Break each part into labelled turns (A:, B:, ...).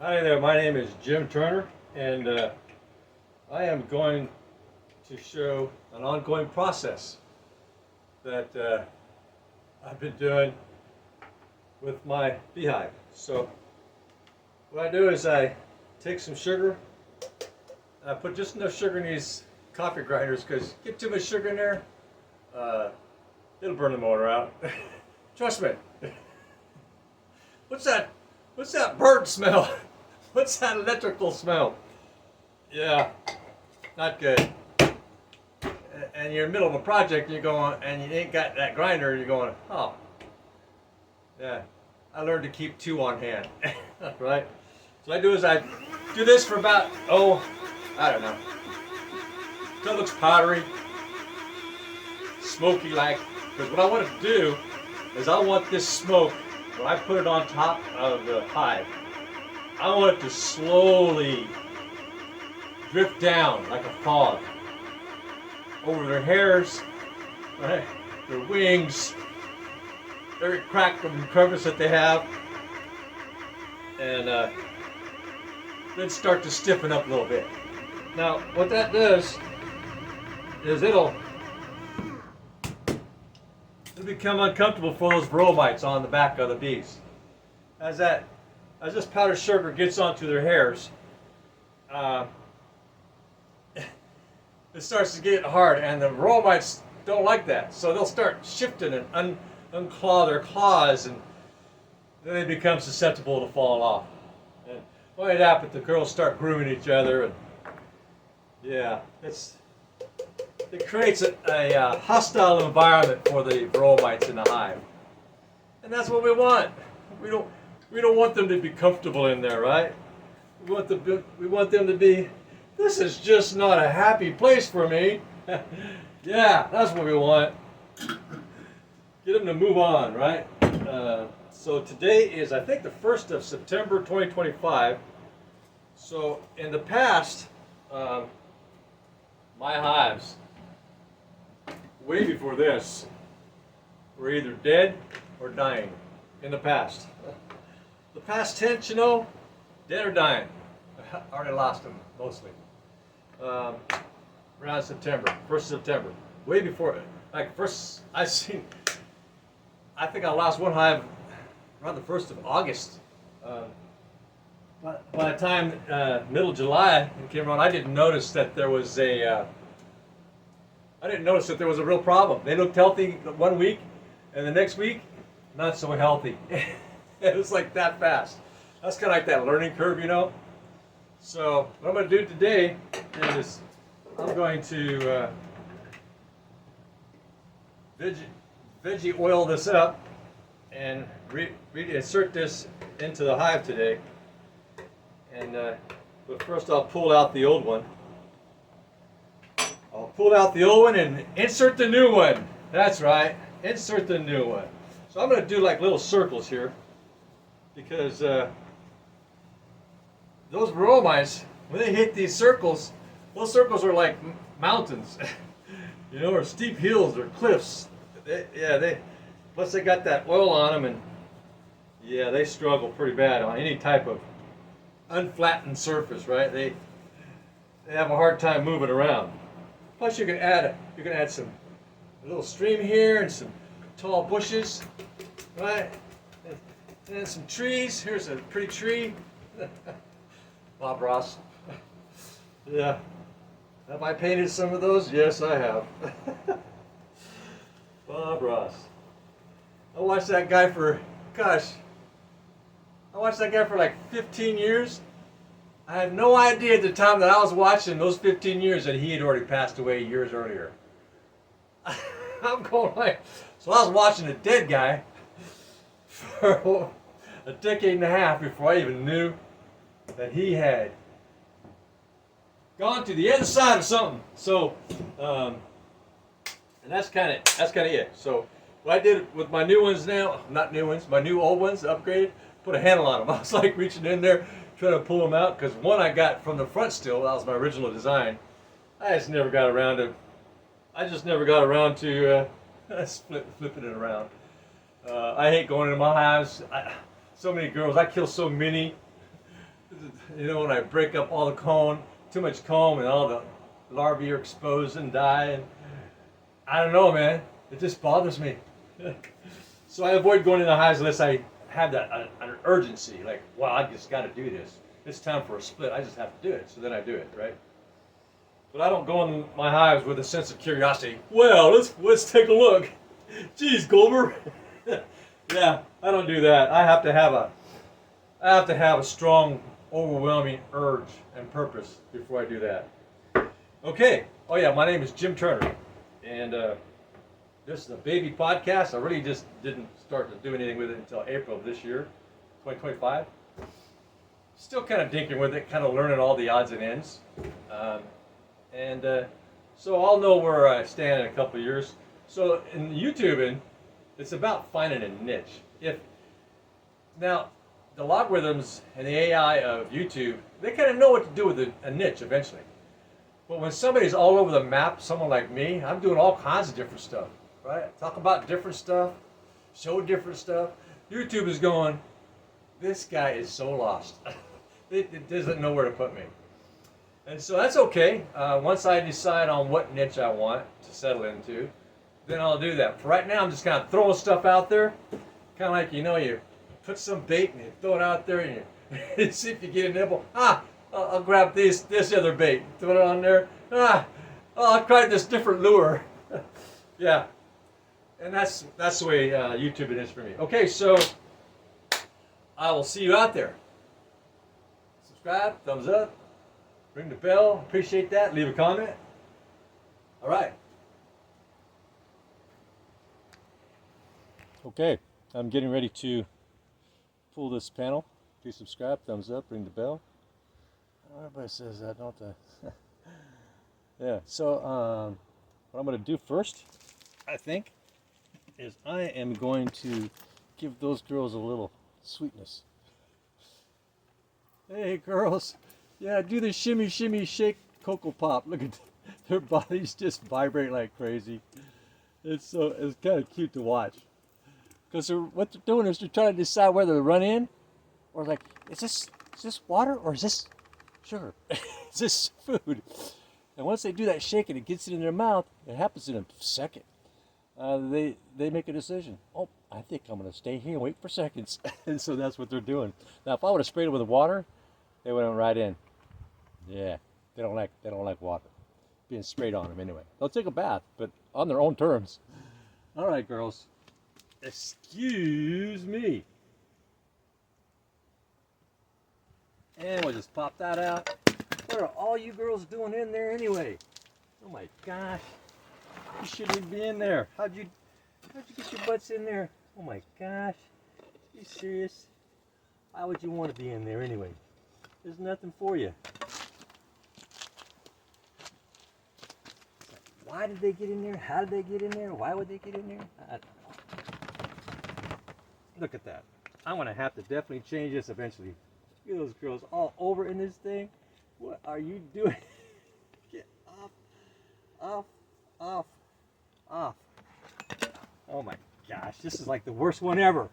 A: Hi there, my name is Jim Turner, and I am going to show an ongoing process that I've been doing with my beehive. So what I do is I take some sugar, and I put just enough sugar in these coffee grinders because get too much sugar in there, uh, it'll burn the motor out. Trust me. What's that? What's that bird smell? What's that electrical smell? Yeah, not good. And you're in the middle of a project, you're going, and you ain't got that grinder, you're going, oh, yeah. I learned to keep two on hand, right? So what I do is I do this for about, I don't know, until it looks powdery, smoky like. Because what I want to do is I want this smoke, when I put it on top of the hive, I want it to slowly drift down like a fog over their hairs, right? Their wings, every crack and crevice that they have, and then start to stiffen up a little bit. Now, what that does is it'll become uncomfortable for those Varroa mites on the back of the bees. As this powdered sugar gets onto their hairs, it starts to get hard, and the Varroa mites don't like that, so they'll start shifting and unclaw their claws, and then they become susceptible to falling off. And when it happens, the girls start grooming each other, and yeah, it creates a hostile environment for the Varroa mites in the hive, and that's what we want. We don't want them to be comfortable in there, right? We want them to be. This is just not a happy place for me. Yeah, that's what we want. Get them to move on, right? So today is, I think, the 1st of September 2025. So in the past, my hives, way before this, were either dead or dying in the past. The past tense, dead or dying. I already lost them, mostly. Around September, 1st of September, way before it. Like first, I think I lost one hive around the 1st of August. But by the time middle July it came around, I didn't notice that there was a real problem. They looked healthy 1 week, and the next week, not so healthy. It was like that fast. That's kind of like that learning curve, So what I'm going to do today is I'm going to veggie oil this up and reinsert this into the hive today. And but first I'll pull out the old one. I'll pull out the old one and insert the new one. That's right, insert the new one. So I'm going to do like little circles here, because those Varroa mites, when they hit these circles, those circles are like mountains, or steep hills or cliffs. Plus they got that oil on them, and yeah, they struggle pretty bad on any type of unflattened surface, right? They have a hard time moving around. Plus you can add a little stream here and some tall bushes, right? And some trees. Here's a pretty tree. Bob Ross. Yeah. Have I painted some of those? Yes, I have. Bob Ross. I watched that guy for like 15 years. I had no idea at the time that I was watching those 15 years that he had already passed away years earlier. I'm going like, so I was watching a dead guy for a decade and a half before I even knew that he had gone to the other side of something. So, and that's kind of it. So, what I did with my new ones now, not new ones, my new old ones, upgraded, put a handle on them. I was like reaching in there, trying to pull them out, because one I got from the front still, that was my original design. I just never got around to flipping it around. I hate going into my hives. So many girls, I kill so many. You know, when I break up all the comb, too much comb, and all the larvae are exposed and die, and I don't know, man. It just bothers me. So I avoid going into hives unless I have that an urgency, like, wow, I just got to do this. It's time for a split. I just have to do it. So then I do it, right? But I don't go in my hives with a sense of curiosity. Well, let's take a look. Geez, Goldberg. Yeah, I don't do that. I have to have a strong, overwhelming urge and purpose before I do that. Okay. Oh yeah, my name is Jim Turner, and this is a baby podcast. I really just didn't start to do anything with it until April of this year, 2025. Still kind of dinking with it, kind of learning all the odds and ends. So I'll know where I stand in a couple of years. So in YouTubing, it's about finding a niche. Now, the logarithms and the AI of YouTube, they kind of know what to do with a niche eventually. But when somebody's all over the map, someone like me, I'm doing all kinds of different stuff, right? Talk about different stuff, show different stuff. YouTube is going, this guy is so lost. It doesn't know where to put me. And so that's okay. Once I decide on what niche I want to settle into, then I'll do that. For right now, I'm just kind of throwing stuff out there. Kind of like, you put some bait and you throw it out there and you see if you get a nibble. I'll grab this other bait, throw it on there. I'll try this different lure. Yeah. And that's the way YouTube is for me. Okay, so I will see you out there. Subscribe, thumbs up, ring the bell. Appreciate that. Leave a comment. All right. Okay, I'm getting ready to pull this panel. Please subscribe, thumbs up, ring the bell. Everybody says that, don't they? Yeah, so what I'm going to do first, I think, is I am going to give those girls a little sweetness. Hey girls, yeah, do the shimmy, shimmy, shake, Cocoa Pop. Look at their bodies just vibrate like crazy. It's kind of cute to watch. Because what they're doing is they're trying to decide whether to run in or like, is this water or is this sugar? Is this food? And once they do that shake and it gets it in their mouth, it happens in a second. They make a decision. Oh, I think I'm going to stay here and wait for seconds. And so that's what they're doing. Now, if I would have sprayed them with water, they would have right in. Yeah, they don't like water being sprayed on them anyway. They'll take a bath, but on their own terms. All right, girls. Excuse me. And we'll just pop that out. What are all you girls doing in there anyway? Oh my gosh. You shouldn't even be in there. How'd you get your butts in there? Oh my gosh. Are you serious? Why would you want to be in there anyway? There's nothing for you. Why did they get in there? How did they get in there? Why would they get in there? I don't know. Look at that. I'm going to have to definitely change this eventually. Look at those girls all over in this thing. What are you doing? Get off, off, off, off. Oh my gosh, this is like the worst one ever.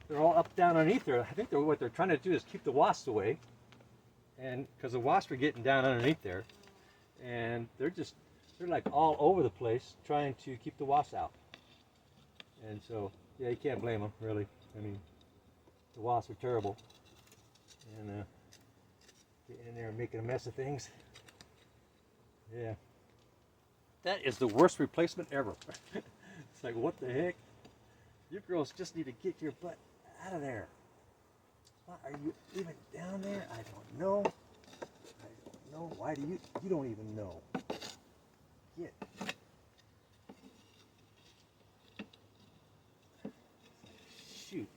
A: They're all up, down, underneath there. I think what they're trying to do is keep the wasps away. And because the wasps are getting down underneath there. And they're like all over the place trying to keep the wasps out. And so, yeah, you can't blame them, really. I mean, the wasps are terrible. And getting in there and making a mess of things. Yeah. That is the worst replacement ever. It's like, what the heck? You girls just need to get your butt out of there. Why are you even down there? I don't know. I don't know. Why do you don't even know. Get. Shoot.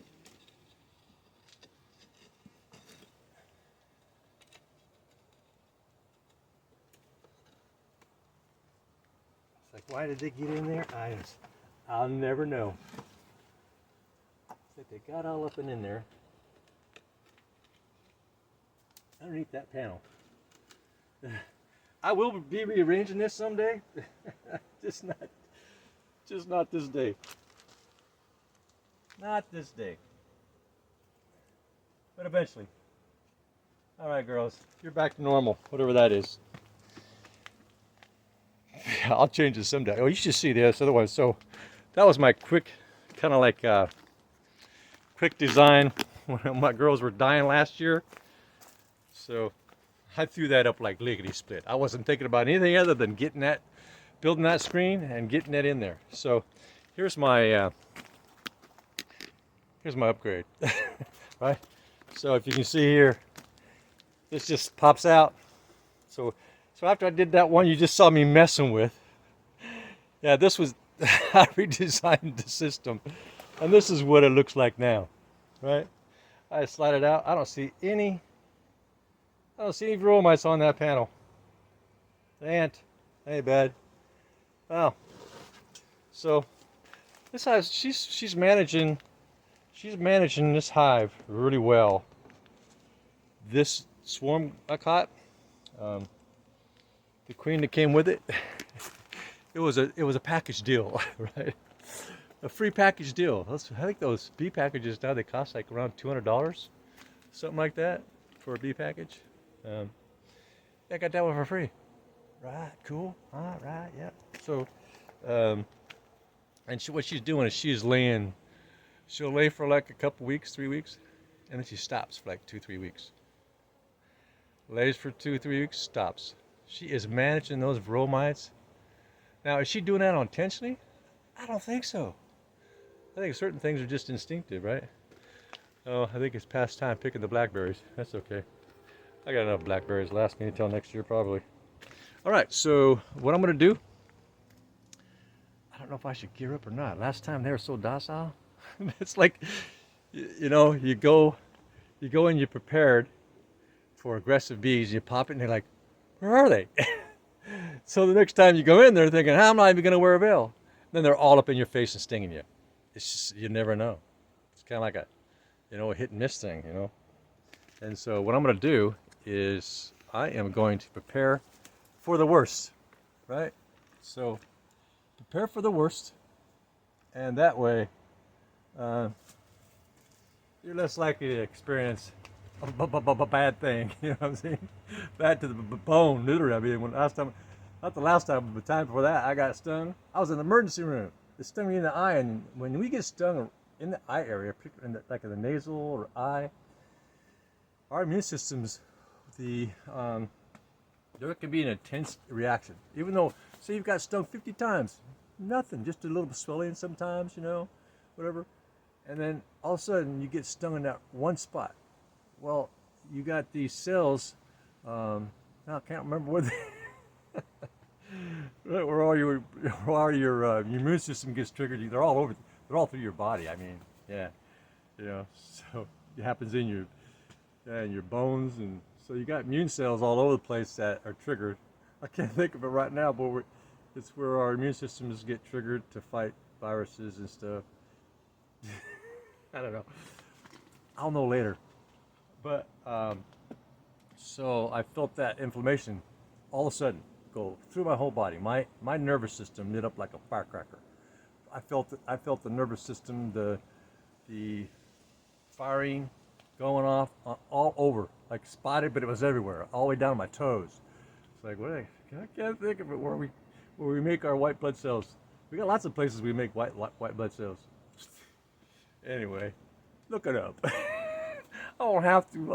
A: It's like, why did they get in there? I'll never know. It's like they got all up and in there. Underneath that panel. I will be rearranging this someday. just not this day. Not this day. But eventually. All right, girls, you're back to normal, whatever that is. Yeah, I'll change it someday. Oh, you should see this. Otherwise, so that was my quick, kind of like quick design when my girls were dying last year. So I threw that up like lickety split. I wasn't thinking about anything other than getting that, building that screen and getting that in there. So here's my upgrade, right? So if you can see here, this just pops out. So after I did that one you just saw me messing with, yeah, this was I redesigned the system, and this is what it looks like now, right? I slide it out. I don't see any Varroa mites on that panel. Ant, ain't bad. Wow. So this hive, she's managing this hive really well. This swarm I caught, the queen that came with it, it was a package deal, right? A free package deal. I think those bee packages now, they cost like around $200, something like that, for a bee package. I got that one for free. Right, cool. All right, yeah. So, and what she's doing is she'll lay for like a couple weeks, 3 weeks, and then she stops for like 2-3 weeks. Lays for 2-3 weeks, stops. She is managing those Varroa mites. Now, is she doing that intentionally? I don't think so. I think certain things are just instinctive, right? Oh, I think it's past time picking the blackberries. That's okay. I got enough blackberries to last me until next year, probably. All right, so what I'm going to do, I don't know if I should gear up or not. Last time they were so docile. It's like, you know, you go and you're prepared for aggressive bees. You pop it and they're like, where are they? So the next time you go in there thinking, how am I even going to wear a veil? Then they're all up in your face and stinging you. It's just, you never know. It's kind of like a hit and miss thing, you know. And so what I'm going to do is I am going to prepare for the worst, right? So prepare for the worst, and that way you're less likely to experience a bad thing. You know what I'm saying? Bad to the bone, literally. I mean, not the last time, but the time before that, I got stung. I was in the emergency room. It stung me in the eye, and when we get stung in the eye area, like in the nasal or eye, our immune systems, there can be an intense reaction. Even though, say you've got stung 50 times, nothing, just a little swelling sometimes, you know, whatever. And then all of a sudden you get stung in that one spot. Well, you got these cells, now I can't remember where they, where all your immune system gets triggered. They're all through your body. I mean, yeah, you know, so it happens in your bones, and so you got immune cells all over the place that are triggered. I can't think of it right now, but it's where our immune systems get triggered to fight viruses and stuff. I don't know. I'll know later. But so I felt that inflammation all of a sudden go through my whole body. My nervous system lit up like a firecracker. I felt the nervous system, the firing going off all over, like spotted, but it was everywhere, all the way down to my toes. It's like, I can't think of it where we make our white blood cells. We got lots of places we make white blood cells. Anyway, look it up. I don't have to.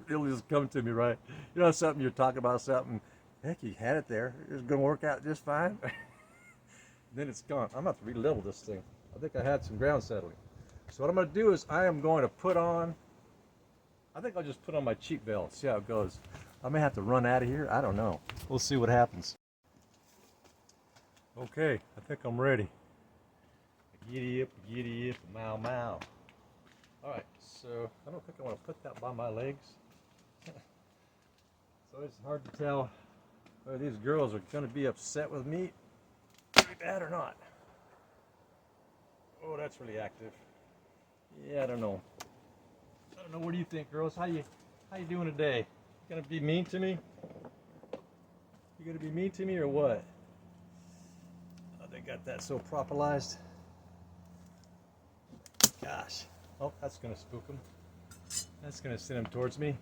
A: It'll just come to me, right? You know, something you're talking about, something. Heck, you had it there. It's gonna work out just fine. Then it's gone. I'm gonna have to re-level this thing. I think I had some ground settling. So what I'm gonna do is I am going to put on. I think I'll just put on my cheek veil and see how it goes. I may have to run out of here. I don't know. We'll see what happens. Okay, I think I'm ready. Giddy up, mow, mow. All right, so I don't think I want to put that by my legs. So it's hard to tell whether these girls are going to be upset with me like that or not. Oh, that's really active. Yeah, I don't know. What do you think, girls? How you doing today? You gonna be mean to me? You gonna be mean to me or what? Oh, they got that so propolized. Gosh. Oh, that's gonna spook them. That's gonna send them towards me.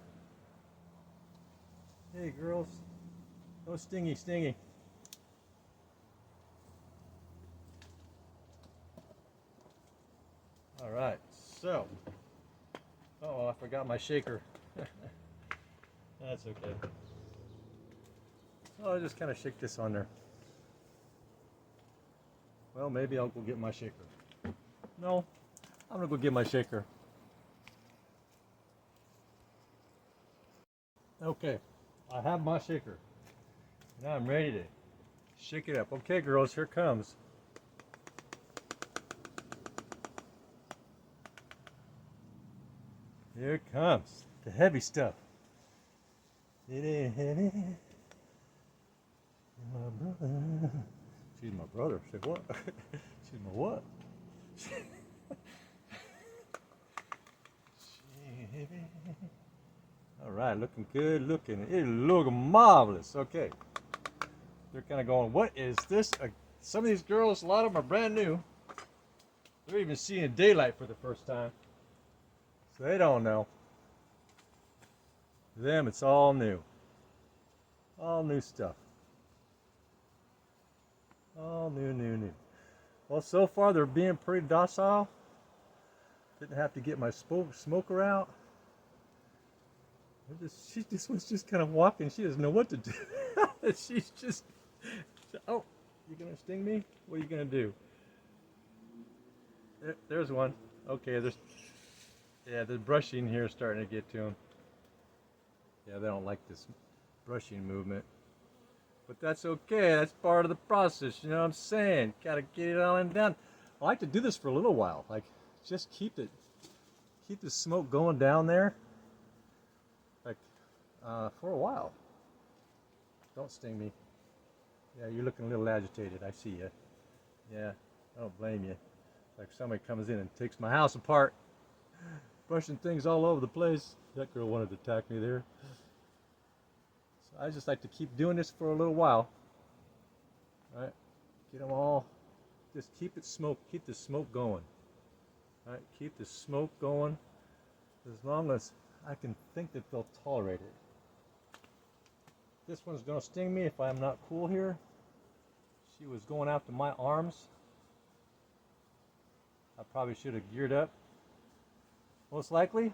A: Hey girls, no stingy, stingy. All right, so, oh, I forgot my shaker. That's okay. So I'll just kind of shake this on there. Well, maybe I'll go get my shaker. No, I'm gonna go get my shaker. Okay, I have my shaker. Now I'm ready to shake it up. Okay, girls, here it comes. Here it comes, the heavy stuff. It ain't heavy. My brother. She's my brother. Say what? She's my what? All right, looking good, looking. It looking marvelous. Okay. They're kind of going, what is this? Some of these girls, a lot of them are brand new. They're even seeing daylight for the first time. So they don't know. To them, it's all new. All new stuff. All new, new, new. Well, so far they're being pretty docile. Didn't have to get my smoker out. This one's just kind of walking. She doesn't know what to do. She's just, oh, you gonna sting me? What are you gonna do? There's one. Okay, the brushing here is starting to get to them. Yeah, they don't like this brushing movement. But that's okay, that's part of the process, you know what I'm saying? Gotta get it all in down. I like to do this for a little while, like just keep the smoke going down there, like for a while. Don't sting me. Yeah, you're looking a little agitated, I see you. Yeah, I don't blame you. Like somebody comes in and takes my house apart, brushing things all over the place. That girl wanted to attack me there. So I just like to keep doing this for a little while. All right, get them all. Just keep the smoke going. All right, keep the smoke going as long as I can think that they'll tolerate it. This one's gonna sting me if I'm not cool here. She was going after my arms. I probably should have geared up. Most likely.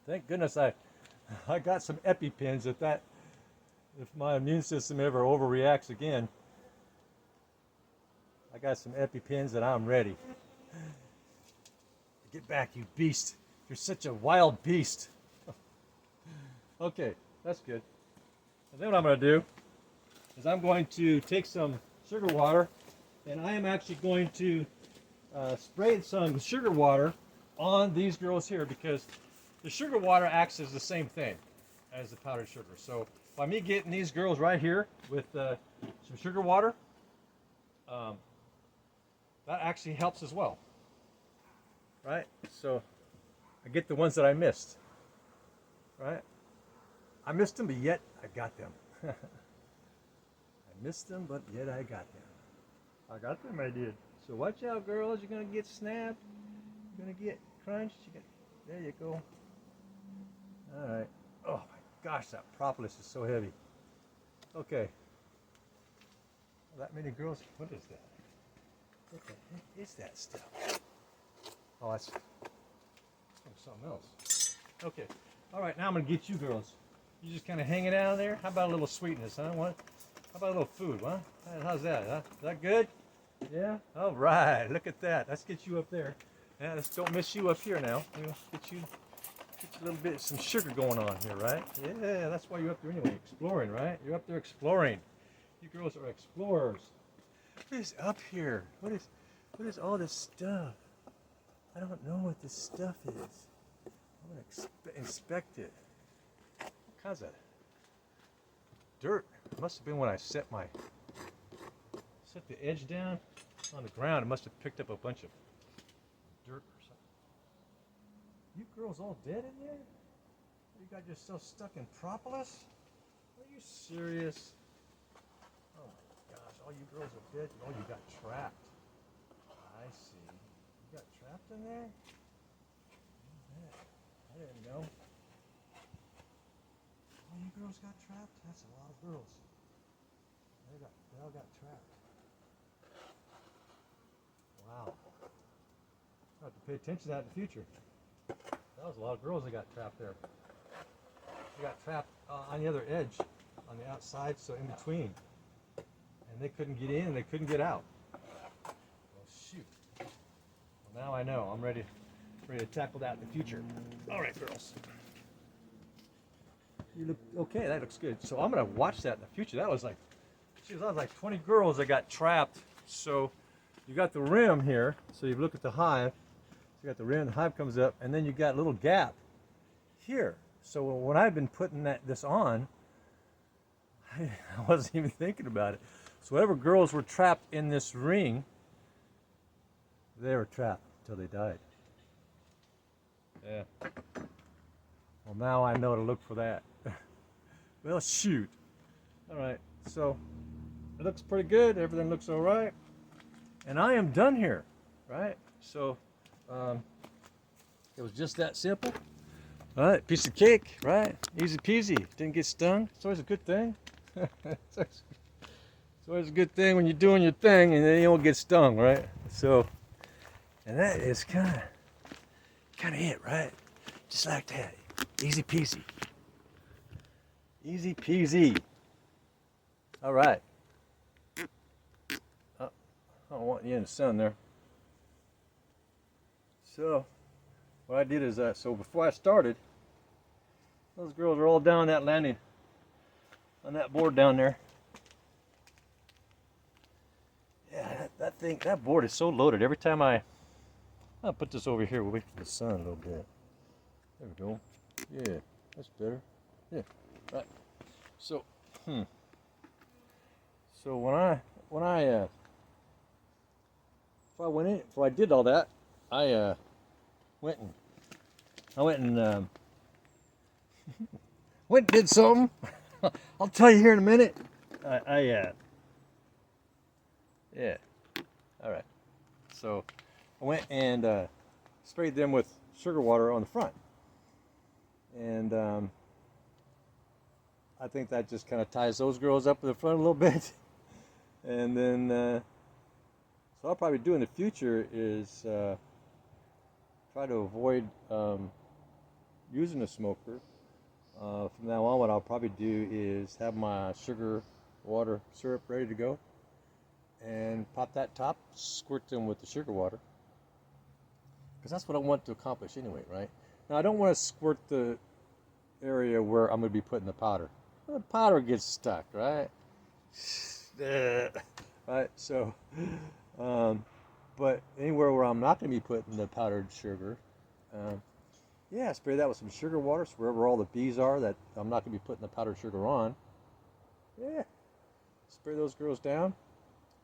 A: Thank goodness I got some EpiPens if my immune system ever overreacts again. I got some EpiPens and I'm ready. Get back, you beast. You're such a wild beast. Okay, that's good. And then what I'm going to do is I'm going to take some sugar water and I am actually going to spray some sugar water on these girls here because the sugar water acts as the same thing as the powdered sugar. So by me getting these girls right here with some sugar water, that actually helps as well. Right? So I get the ones that I missed. Right? I missed them, but yet I got them. I missed them, but yet I got them. I got them, I did. So watch out, girls. You're going to get snapped. You're going to get crunched. There you go. All right. Oh, my gosh, that propolis is so heavy. Okay. That many girls. What is that? What the heck is that stuff? Oh, that's something else. Okay. All right, now I'm going to get you girls. You just kind of hanging out there? How about a little sweetness, huh? How about a little food, huh? How's that, huh? Is that good? Yeah? All right, look at that. Let's get you up there. Yeah, let's don't miss you up here now. We'll get you a little bit, some sugar going on here, right? Yeah, that's why you're up there anyway, exploring, right? You're up there exploring. You girls are explorers. What is up here? What is all this stuff? I don't know what this stuff is. I'm gonna inspect it. What kinds of dirt? It must have been when I set the edge down on the ground. It must have picked up a bunch of dirt or something. You girls all dead in there? You got yourself stuck in propolis? Are you serious? Oh my gosh, all you girls are dead. Oh, you got trapped. I see. You got trapped in there? I didn't know. All you girls girls got trapped? That's a lot of girls. They all got trapped. Wow. I'll have to pay attention to that in the future. That was a lot of girls that got trapped there. They got trapped on the other edge, on the outside, so in between. And they couldn't get in and they couldn't get out. Well, shoot. Well, now I know. I'm ready to tackle that in the future. All right, girls. You look okay. That looks good. So I'm gonna watch that in the future. That was like 20 girls that got trapped. So you got the rim here. So you look at the hive. You got the rim. The hive comes up, and then you got a little gap here. So when I've been putting this on, I wasn't even thinking about it. So whatever girls were trapped in this ring, they were trapped until they died. Yeah. Well, now I know to look for that. Well, shoot. All right. So it looks pretty good. Everything looks all right. And I am done here, right? So it was just that simple. All right, piece of cake, right? Easy peasy. Didn't get stung. It's always a good thing. It's always a good thing when you're doing your thing and then you don't get stung, right? So, and that is kind of it, right? Just like that. Easy peasy. Easy peasy. All right. I don't want you in the sun there. So, what I did is so before I started, those girls are all down that landing, on that board down there. Yeah, that board is so loaded. Every time I'll put this over here, we'll wait for the sun a little bit. There we go. Yeah, that's better. Yeah, right. So, So before I did all that, I went and went and did something. I'll tell you here in a minute. Yeah. All right. So I went and sprayed them with sugar water on the front, and I think that just kind of ties those girls up in the front a little bit. And then, so I'll probably do in the future is try to avoid using a smoker. From now on, what I'll probably do is have my sugar water syrup ready to go and pop that top, squirt them with the sugar water, because that's what I want to accomplish anyway, right? Now, I don't want to squirt the area where I'm going to be putting the powder. The powder gets stuck, right? Right, so, but anywhere where I'm not going to be putting the powdered sugar, yeah, spray that with some sugar water, so wherever all the bees are that I'm not going to be putting the powdered sugar on, yeah, spray those girls down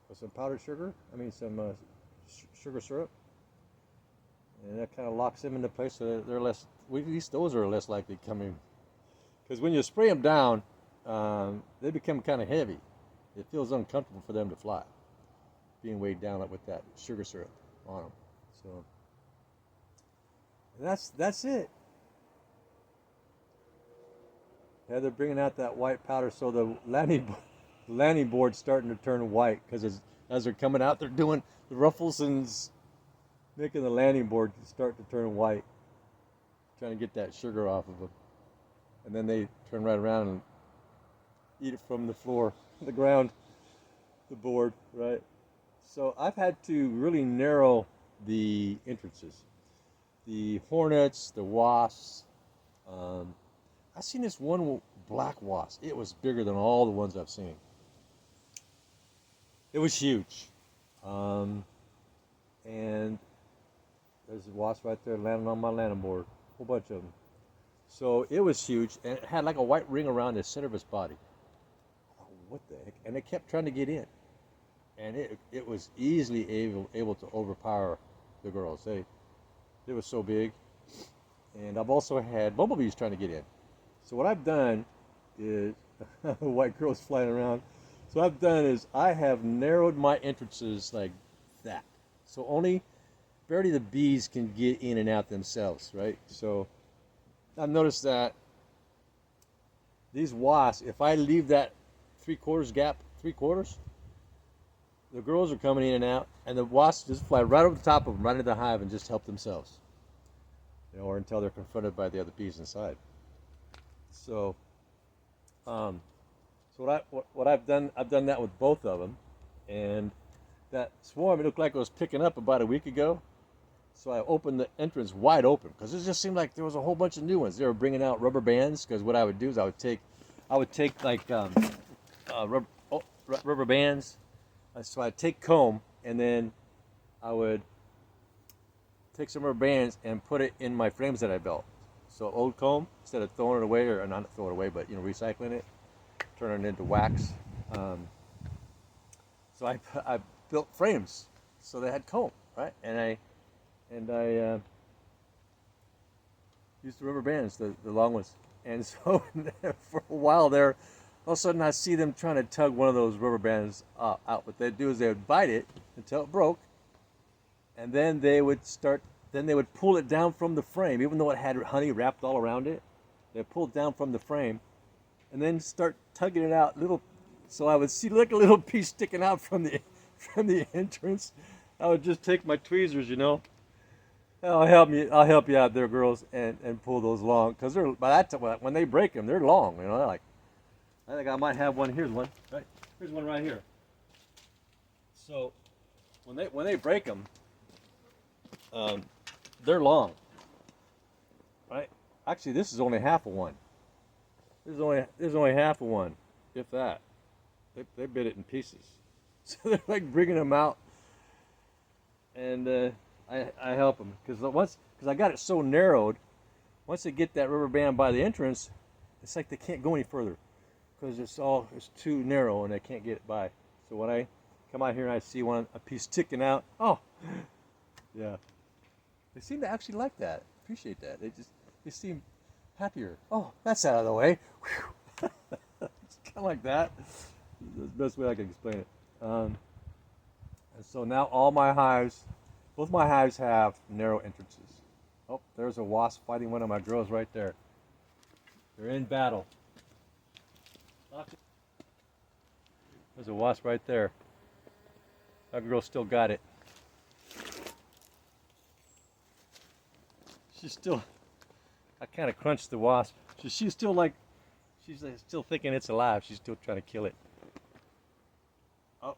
A: with some powdered sugar, some sugar syrup, and that kind of locks them into place so that they're less, at least those are less likely coming, because when you spray them down, they become kind of heavy. It feels uncomfortable for them to fly, being weighed down with that sugar syrup on them. So that's it. Yeah, they're bringing out that white powder, so the landing board's starting to turn white, because as they're coming out, they're doing the ruffles and making the landing board start to turn white, trying to get that sugar off of them. And then they turn right around and eat it from the floor, the ground, the board, right? So I've had to really narrow the entrances. The hornets, the wasps. I've seen this one black wasp. It was bigger than all the ones I've seen. It was huge. And there's a wasp right there landing on my landing board. A whole bunch of them. So it was huge, and it had like a white ring around the center of its body. Oh, what the heck? And it kept trying to get in. And it was easily able to overpower the girls. They were so big. And I've also had bumblebees trying to get in. So what I've done is, white girls flying around. So what I've done is I have narrowed my entrances like that. So barely the bees can get in and out themselves, right? So I've noticed that these wasps, if I leave that 3/4 gap, 3/4, the girls are coming in and out, and the wasps just fly right over the top of them, right into the hive, and just help themselves. Or until they're confronted by the other bees inside. So, um, what I've done that with both of them, and that swarm, it looked like it was picking up about a week ago. So I opened the entrance wide open because it just seemed like there was a whole bunch of new ones. They were bringing out rubber bands because what I would do is I would take like rubber bands. So I'd take comb and then I would take some rubber bands and put it in my frames that I built. So old comb, instead of throwing it away, or not throwing it away, but recycling it, turning it into wax. So I built frames so they had comb, right? And I used the rubber bands, the long ones. And so for a while there, all of a sudden I see them trying to tug one of those rubber bands out. What they'd do is they would bite it until it broke, and then they would pull it down from the frame, even though it had honey wrapped all around it. They'd pull it down from the frame, and then start tugging it out little. So I would see like a little piece sticking out from the entrance. I would just take my tweezers, I'll help you out there, girls, and pull those long, because they're, by that time, when they break them, they're long. They're like, I think I might have one. Here's one. Right, here's one right here. So when they break them, they're long. Right? Actually, this is only half of one. This is only half of one, if that. They bit it in pieces. So they're like bringing them out, and I help them because I got it so narrowed. Once they get that rubber band by the entrance, it's like they can't go any further because it's too narrow and they can't get it by. So when I come out here and I see a piece sticking out, oh, yeah, they seem to actually like that, appreciate that. They seem happier. Oh, that's out of the way. It's kind of like that. That's the best way I can explain it. And so now all my hives, both my hives have narrow entrances. Oh, there's a wasp fighting one of my girls right there. They're in battle. There's a wasp right there. That girl still got it. She's still, I kind of crunched the wasp. She's still still thinking it's alive. She's still trying to kill it. Oh,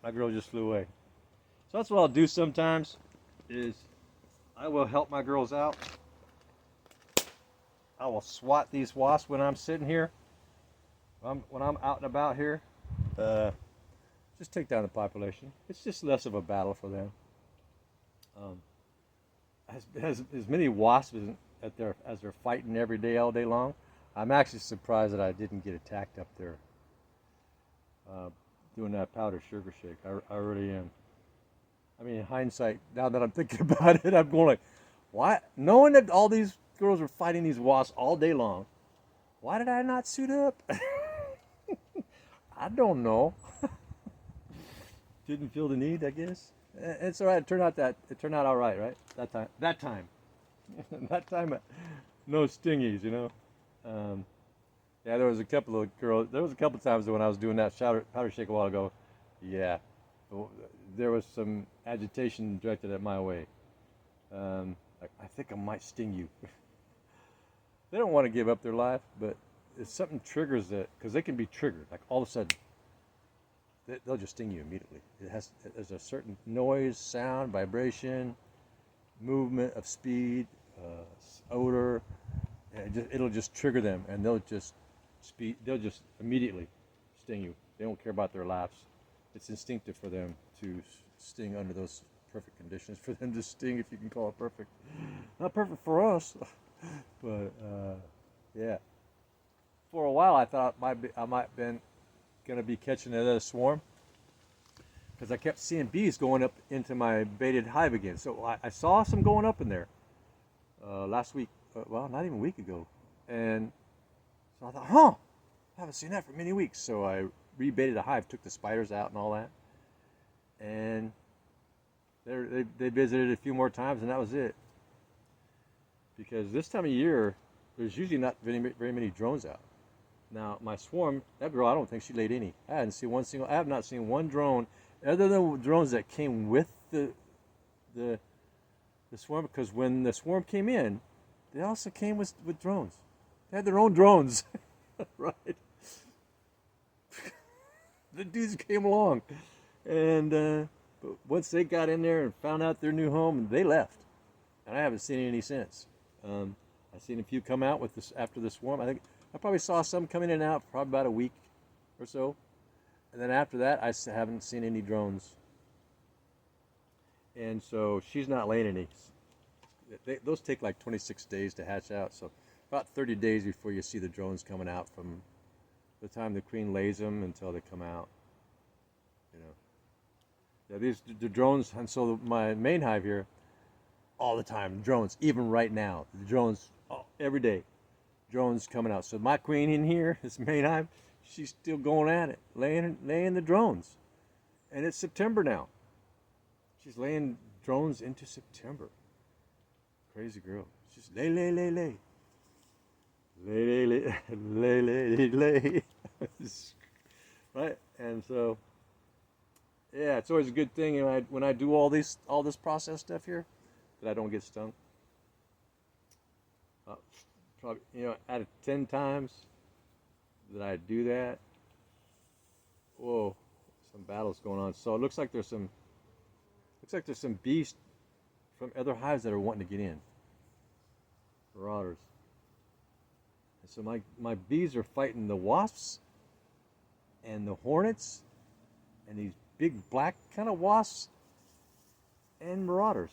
A: my girl just flew away. So that's what I'll do sometimes, is I will help my girls out. I will swat these wasps when I'm sitting here. When I'm out and about here, just take down the population. It's just less of a battle for them. As many wasps as they're fighting every day, all day long, I'm actually surprised that I didn't get attacked up there doing that powdered sugar shake. I really am. I mean, in hindsight, now that I'm thinking about it, I'm going like, why? Knowing that all these girls were fighting these wasps all day long, why did I not suit up? I don't know. Didn't feel the need, I guess. It's all right. It turned out all right? That time, no stingies, Yeah, there was a couple of girls. There was a couple of times when I was doing that powder shake a while ago. Yeah, there was some agitation directed at my way. I think I might sting you. They don't want to give up their life, but if something triggers it, because they can be triggered, like all of a sudden, they'll just sting you immediately. There's a certain noise, sound, vibration, movement of speed, odor. It'll just trigger them, and they'll just immediately sting you. They don't care about their lives. It's instinctive for them to sting under those perfect conditions. For them to sting, if you can call it perfect. Not perfect for us, but yeah. For a while, I thought I might have been going to be catching another swarm, because I kept seeing bees going up into my baited hive again. So I saw some going up in there last week. Well, not even a week ago. And so I thought, I haven't seen that for many weeks. So I rebaited the hive, took the spiders out and all that. And they visited a few more times, and that was it. Because this time of year, there's usually not very many drones out. Now my swarm, that girl, I don't think she laid any. I have not seen one drone, other than drones that came with the the swarm. Because when the swarm came in, they also came with drones. They had their own drones, right? The dudes came along, and but once they got in there and found out their new home, they left, and I haven't seen any since. I've seen a few come out with this after the swarm. I think I probably saw some come in and out for probably about a week or so, and then after that, I haven't seen any drones. And so she's not laying any. Those take like 26 days to hatch out, so about 30 days before you see the drones coming out from the time the queen lays them until they come out. You know, yeah, the drones, and so my main hive here, all the time drones. Even right now, the drones every day, drones coming out. So my queen in here, this main hive, she's still going at it, laying the drones, and it's September now. She's laying drones into September. Crazy girl. She's lay. Lay. Right? And so, yeah, it's always a good thing when I do all this process stuff here, that I don't get stung. Probably, out of 10 times that I do that, whoa, some battles going on. So it looks like there's some bees from other hives that are wanting to get in. Marauders. And so my bees are fighting the wasps and the hornets and these big black kind of wasps and marauders.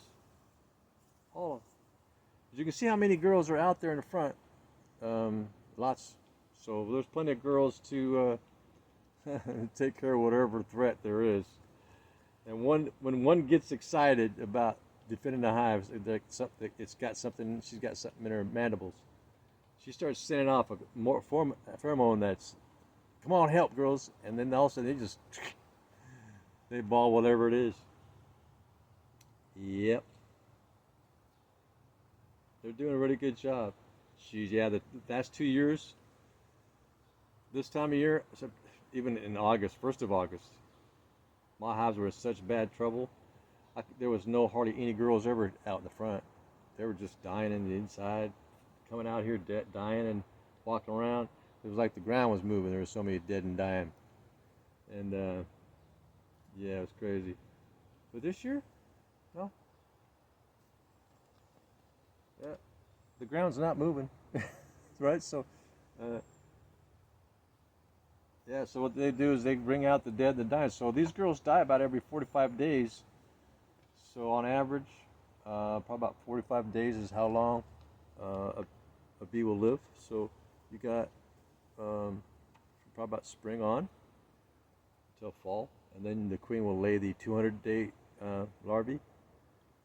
A: All of them. As you can see how many girls are out there in the front. Lots. So there's plenty of girls to take care of whatever threat there is. And when one gets excited about defending the hives, she's got something in her mandibles. She starts sending off a pheromone that's, come on, help, girls. And then all of a sudden they ball whatever it is. Yep. They're doing a really good job. The last 2 years, this time of year, even in August, 1st of August, my hives were in such bad trouble. There was hardly any girls ever out in the front. They were just dying in the inside, coming out here dying and walking around. It was like the ground was moving. There were so many dead and dying. And yeah, it was crazy. But this year, no. Yeah, the ground's not moving, right? So, yeah. So what they do is they bring out the dead and dying. So these girls die about every 45 days. So on average, probably about 45 days is how long a bee will live. So you got probably about spring on until fall, and then the queen will lay the 200-day larvae,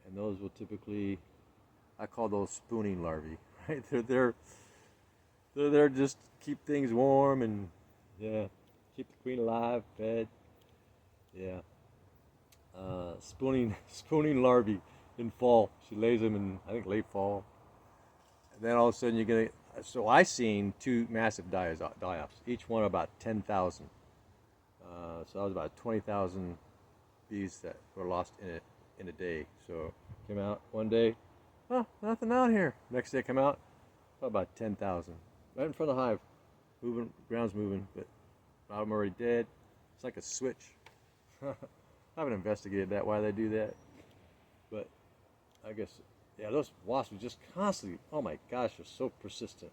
A: and those will typically, I call those spooning larvae, right? They're there just to keep things warm and keep the queen alive, fed. Yeah. Spooning larvae in fall. She lays them in, I think, late fall. And then all of a sudden you're gonna. So I seen 2 massive die-offs, each one about 10,000. So that was about 20,000 bees that were lost in a day. So came out one day, nothing out here. Next day come out, about 10,000, right in front of the hive, moving, ground's moving, but a lot of them already dead. It's like a switch. I haven't investigated that, why they do that, but I guess, yeah, those wasps are just constantly, oh my gosh, they're so persistent.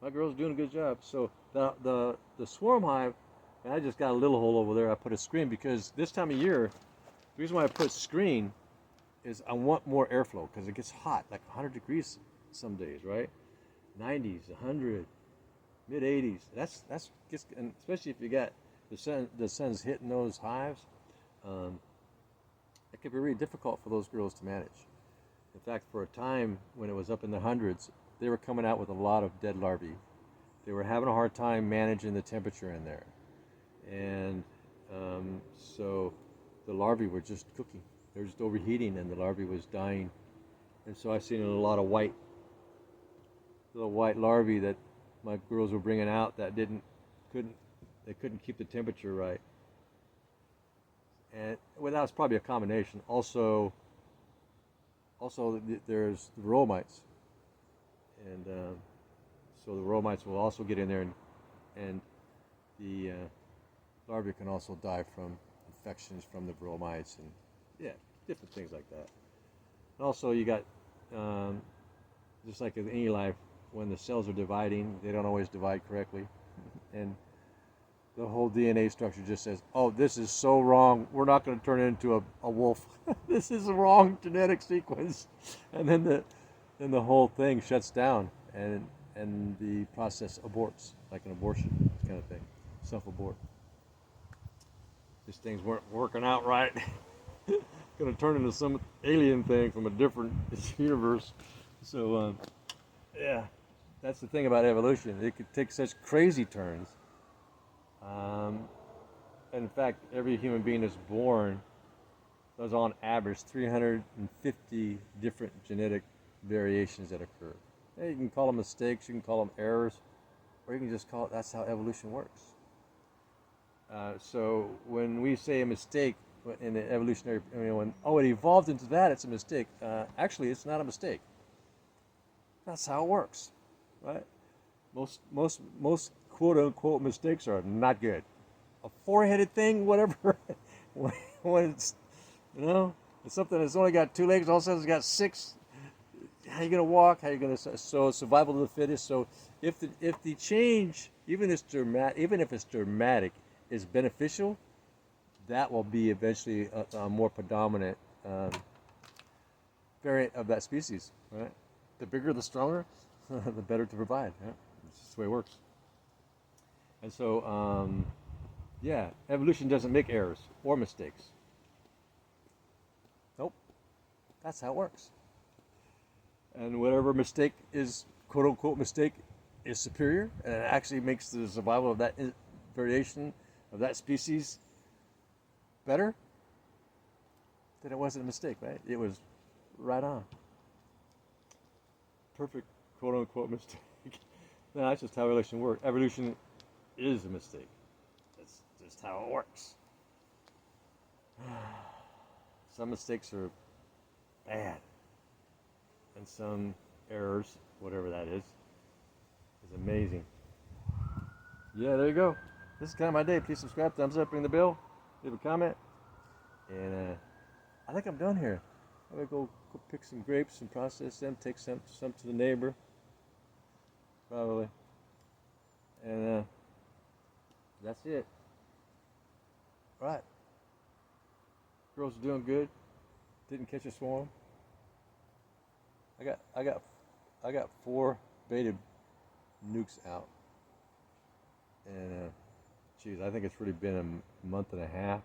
A: My girl's doing a good job. So the swarm hive, and I just got a little hole over there. I put a screen because this time of year, the reason why I put screen is I want more airflow because it gets hot, like 100 degrees some days, right? 90s, 100, mid 80s. That's and especially if you got the sun's hitting those hives, it could be really difficult for those girls to manage. In fact, for a time when it was up in the hundreds, they were coming out with a lot of dead larvae. They were having a hard time managing the temperature in there, and so the larvae were just cooking. They were just overheating, and the larvae was dying. And so I've seen a lot of little white larvae that my girls were bringing out that couldn't they couldn't keep the temperature right, and well, that was probably a combination. Also, there's the Varroa mites, and so the Varroa mites will also get in there, and the larvae can also die from infections from the Varroa mites, and yeah, different things like that. And also, you got just like in any life, when the cells are dividing, they don't always divide correctly, and the whole DNA structure just says, "Oh, this is so wrong. We're not going to turn it into a wolf. This is the wrong genetic sequence," and then the whole thing shuts down, and the process aborts, like an abortion kind of thing, self-abort. These things weren't working out right. Going to turn into some alien thing from a different universe. So, yeah, that's the thing about evolution. It could take such crazy turns. In fact, every human being that's born, there's on average 350 different genetic variations that occur. You can call them mistakes, you can call them errors, or you can just call it, that's how evolution works. So when we say a mistake in the evolutionary, it evolved into that, it's a mistake. Actually, it's not a mistake. That's how it works, right? Most quote unquote mistakes are not good. A four-headed thing, whatever, when it's, it's something that's only got two legs, all of a sudden it's got six. How are you going to walk? How are you going to, so survival of the fittest. So if the change, even if it's dramatic, is beneficial, that will be eventually a more predominant variant of that species, right? The bigger, the stronger, the better to provide. Right? It's just the way it works. And so, yeah, evolution doesn't make errors or mistakes. Nope, that's how it works. And whatever mistake is, quote unquote mistake, is superior, and it actually makes the survival of that variation of that species better, then it wasn't a mistake, right? It was right on. Perfect, quote unquote mistake. No, that's just how evolution works. Evolution is a mistake. That's just how it works. Some mistakes are bad, and some errors, whatever that is amazing. Yeah, there you go. This is kind of my day. Please subscribe, thumbs up, ring the bell, leave a comment, and I think I'm done here. I'm gonna go pick some grapes and process them, take some to the neighbor, probably, and that's it. All right. Girls are doing good. Didn't catch a swarm. I got 4 baited nukes out, and geez, I think it's really been a month and a half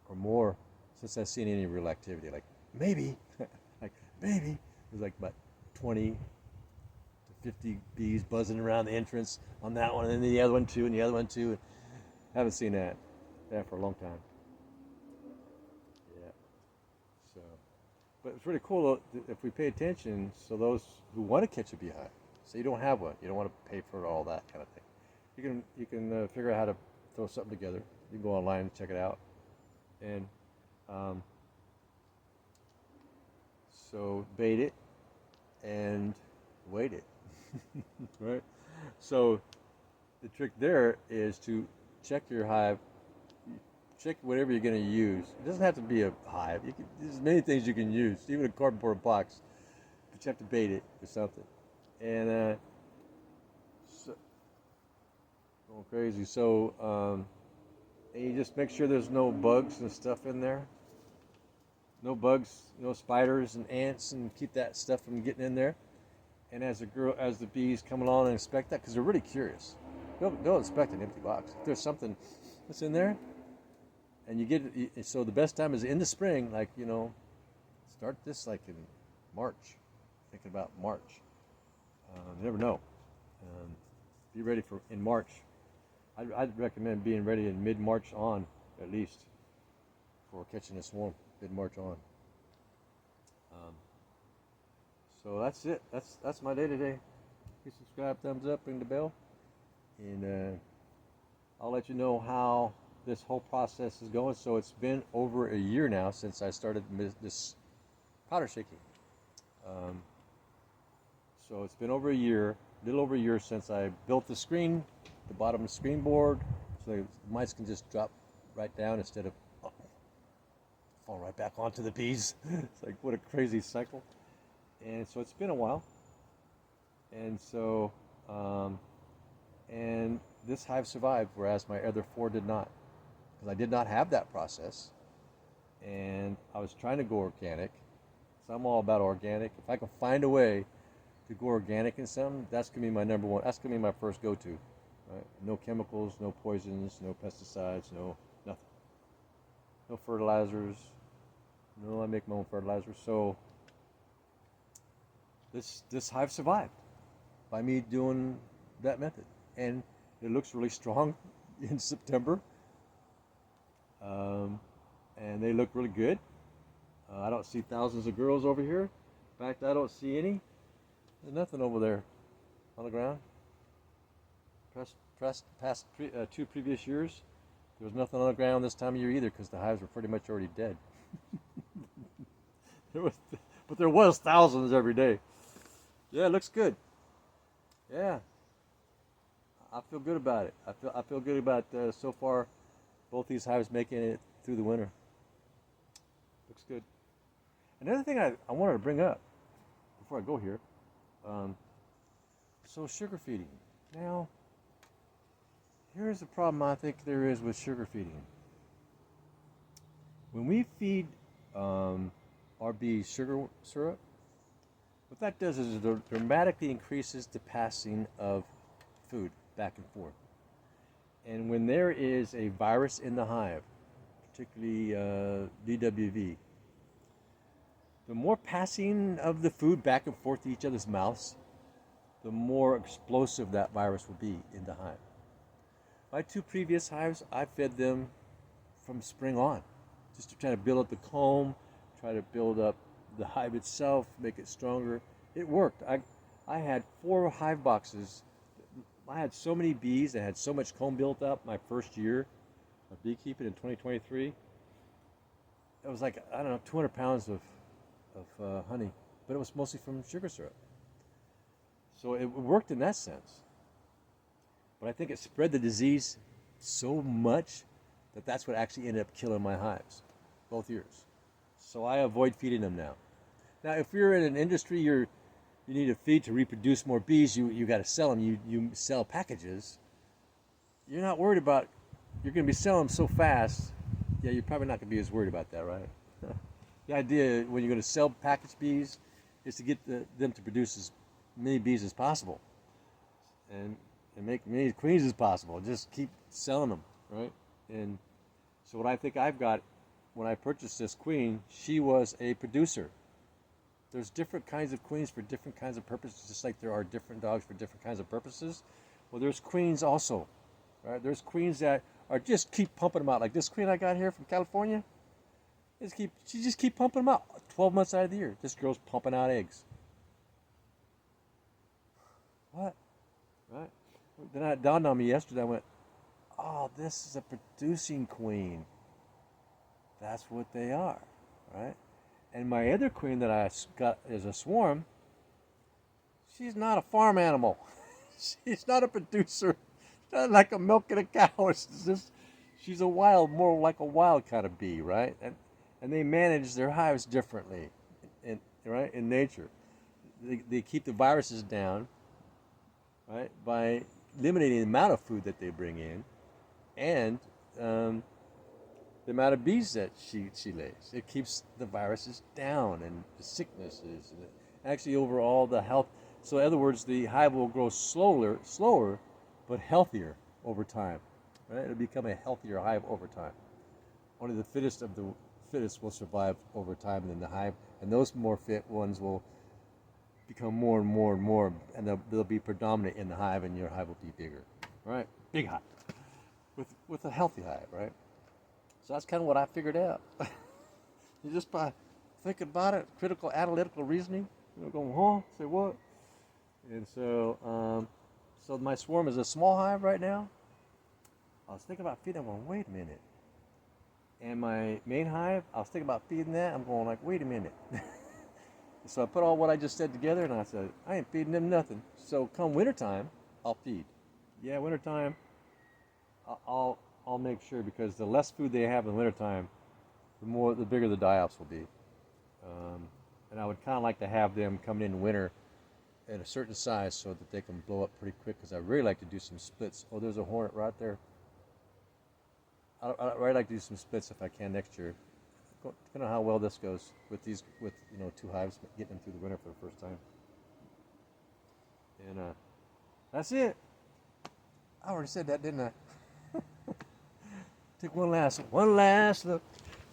A: or more since I've seen any real activity. Like maybe, it was like about 20 to 50 bees buzzing around the entrance on that one, and then the other one too, and the other one too. And haven't seen that for a long time. Yeah. So, but it's really cool if we pay attention. So those who want to catch a beehive, so you don't have one, you don't want to pay for all that kind of thing. You can figure out how to throw something together. You can go online and check it out, and so bait it and weight it, right? So the trick there is to check your hive, check whatever you're going to use. It doesn't have to be a hive. There's many things you can use, even a cardboard box, but you have to bait it with something. And so, going crazy. So, and you just make sure there's no bugs and stuff in there. No bugs, no spiders and ants, and keep that stuff from getting in there. And as the bees come along and inspect that, because they're really curious, they'll inspect an empty box. If there's something that's in there, and you get it, so the best time is in the spring, like start this like in March. Thinking about March. You never know. Be ready for in March. I'd recommend being ready in mid-March on, at least, for catching a swarm. Mid-March on. So that's it. That's my day today. you subscribe, thumbs up, ring the bell, and I'll let you know how this whole process is going. So it's been over a year now since I started this powder shaking. So it's been over a year, a little over a year since I built the screen, the bottom screen board, so the mites can just drop right down instead of fall right back onto the bees. It's like, what a crazy cycle. And so it's been a while. And so, and this hive survived, whereas my other 4 did not, because I did not have that process. And I was trying to go organic. So I'm all about organic. If I can find a way to go organic in something, that's gonna be my number one. That's gonna be my first go-to. Right? No chemicals, no poisons, no pesticides, no nothing. No fertilizers. No, I make my own fertilizer. So this hive survived by me doing that method, and it looks really strong in September. And they look really good. I don't see thousands of girls over here. In fact, I don't see any. There's nothing over there on the ground. Past 2 previous years, there was nothing on the ground this time of year either, because the hives were pretty much already dead. But there was thousands every day. Yeah, it looks good. Yeah, I feel good about it. I feel good about so far both these hives making it through the winter. Looks good. Another thing I wanted to bring up before I go here. So sugar feeding. Now, here's the problem I think there is with sugar feeding. When we feed our bees sugar syrup, what that does is it dramatically increases the passing of food back and forth. And when there is a virus in the hive, particularly DWV, the more passing of the food back and forth to each other's mouths, the more explosive that virus will be in the hive. My 2 previous hives, I fed them from spring on, just to try to build up the comb, try to build up the hive itself, make it stronger. It worked. I had 4 hive boxes. I had so many bees, I had so much comb built up my first year of beekeeping in 2023. It was like, I don't know, 200 pounds of honey, but it was mostly from sugar syrup. So it worked in that sense. But I think it spread the disease so much that that's what actually ended up killing my hives, both years. So I avoid feeding them now. Now, if you're in an industry, you need a feed to reproduce more bees, you got to sell them, you sell packages, you're not worried about, you're going to be selling them so fast, yeah, you're probably not going to be as worried about that, right? The idea when you're going to sell packaged bees is to get them to produce as many bees as possible and make as many queens as possible. Just keep selling them, right? And so what I think I've got, when I purchased this queen, she was a producer. There's different kinds of queens for different kinds of purposes, just like there are different dogs for different kinds of purposes. Well, there's queens also, right? There's queens that are just keep pumping them out. Like this queen I got here from California, she just keep pumping them out 12 months out of the year. This girl's pumping out eggs. What? Right? Then it dawned on me yesterday. I went, oh, this is a producing queen. That's what they are, right? And my other queen that I got as a swarm, she's not a farm animal. She's not a producer. She's not like a milking a cow. It's just, she's a wild, more like a wild kind of bee, right? And they manage their hives differently, right? In nature, they keep the viruses down, right, by eliminating the amount of food that they bring in, and the amount of bees that she lays. It keeps the viruses down and the sicknesses, and actually overall the health. So in other words, the hive will grow slower, but healthier over time. Right? It'll become a healthier hive over time. Only the fittest of the fittest will survive over time in the hive, and those more fit ones will become more and more and more, and they'll be predominant in the hive, and your hive will be bigger. Right? Big hive. With a healthy hive, right? So that's kind of what I figured out. You just by thinking about it, critical, analytical reasoning, going, huh? Say what? And so my swarm is a small hive right now. I was thinking about feeding them. I'm going, wait a minute. And my main hive, I was thinking about feeding that. I'm going like, wait a minute. So I put all what I just said together, and I said, I ain't feeding them nothing. So come wintertime, I'll feed. Yeah, wintertime, I'll make sure, because the less food they have in wintertime, the bigger the die-offs will be. And I would kind of like to have them coming in winter at a certain size so that they can blow up pretty quick, because I really like to do some splits. Oh, there's a hornet right there. I'd really like to do some splits if I can next year. Depending on how well this goes with these, with 2 hives, getting them through the winter for the first time. And that's it. I already said that, didn't I? Take one last look,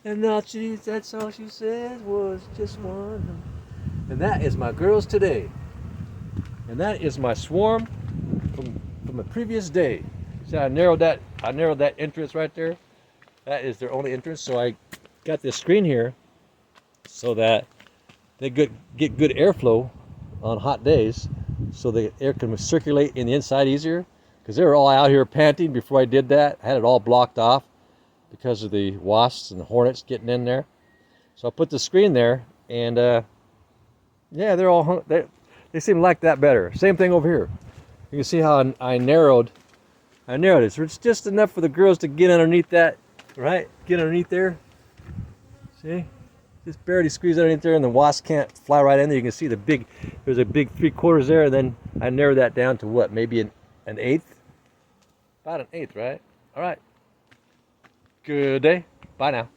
A: and that's all she said was just one. And that is my girls today. And that is my swarm from the previous day. See, I narrowed that entrance right there. That is their only entrance. So I got this screen here so that they get good airflow on hot days, so the air can circulate in the inside easier. Because they were all out here panting before I did that. I had it all blocked off because of the wasps and the hornets getting in there. So I put the screen there, and yeah, they're all they seem to like that better. Same thing over here. You can see how I narrowed it. So it's just enough for the girls to get underneath that, right? Get underneath there. See? Just barely squeeze underneath there, and the wasp can't fly right in there. You can see there's a big 3/4 there, and then I narrowed that down to what? Maybe an 1/8? About an 1/8, right? All right. Good day. Bye now.